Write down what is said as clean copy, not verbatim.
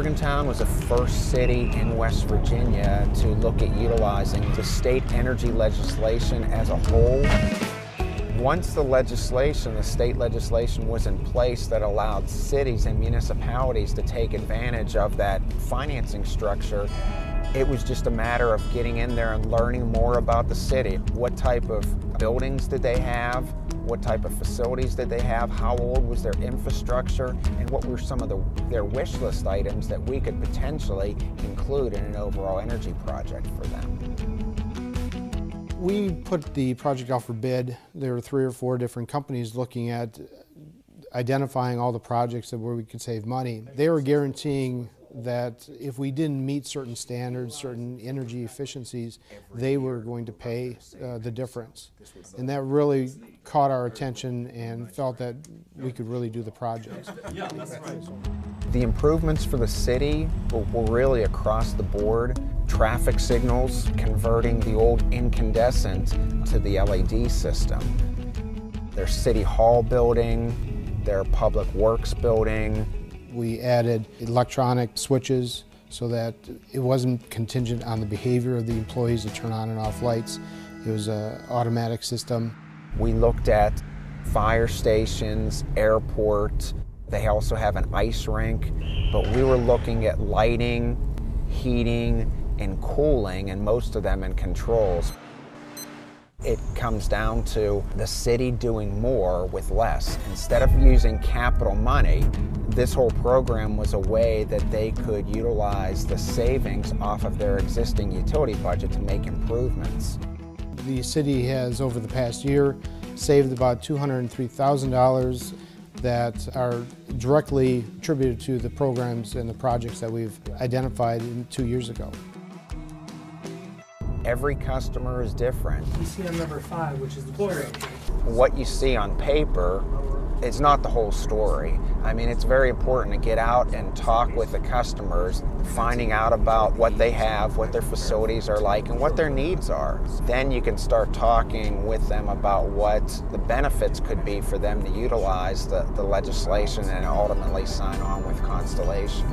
Morgantown was the first city in West Virginia to look at utilizing the state energy legislation as a whole. Once the state legislation was in place that allowed cities and municipalities to take advantage of that financing structure, it was just a matter of getting in there and learning more about the city. What type of buildings did they have? What type of facilities did they have? How old was their infrastructure? And what were some of their wish list items that we could potentially include in an overall energy project for them? We put the project out for bid. There were 3 or 4 different companies looking at identifying all the projects where we could save money. They were guaranteeing that if we didn't meet certain standards, certain energy efficiencies, they were going to pay the difference. And that really caught our attention and felt that we could really do the project. Yeah, that's right. The improvements for the city were really across the board. Traffic signals, converting the old incandescent to the LED system. Their city hall building, their public works building. We added electronic switches so that it wasn't contingent on the behavior of the employees to turn on and off lights. It was an automatic system. We looked at fire stations, airports. They also have an ice rink, but we were looking at lighting, heating, and cooling, and most of them in controls. It comes down to the city doing more with less. Instead of using capital money, this whole program was a way that they could utilize the savings off of their existing utility budget to make improvements. The city has, over the past year, saved about $203,000 that are directly attributed to the programs and the projects that we've identified 2 years ago. Every customer is different. You see on number 5, which is the boiler. What you see on paper is not the whole story. I mean, it's very important to get out and talk with the customers, finding out about what they have, what their facilities are like, and what their needs are. Then you can start talking with them about what the benefits could be for them to utilize the legislation and ultimately sign on with Constellation.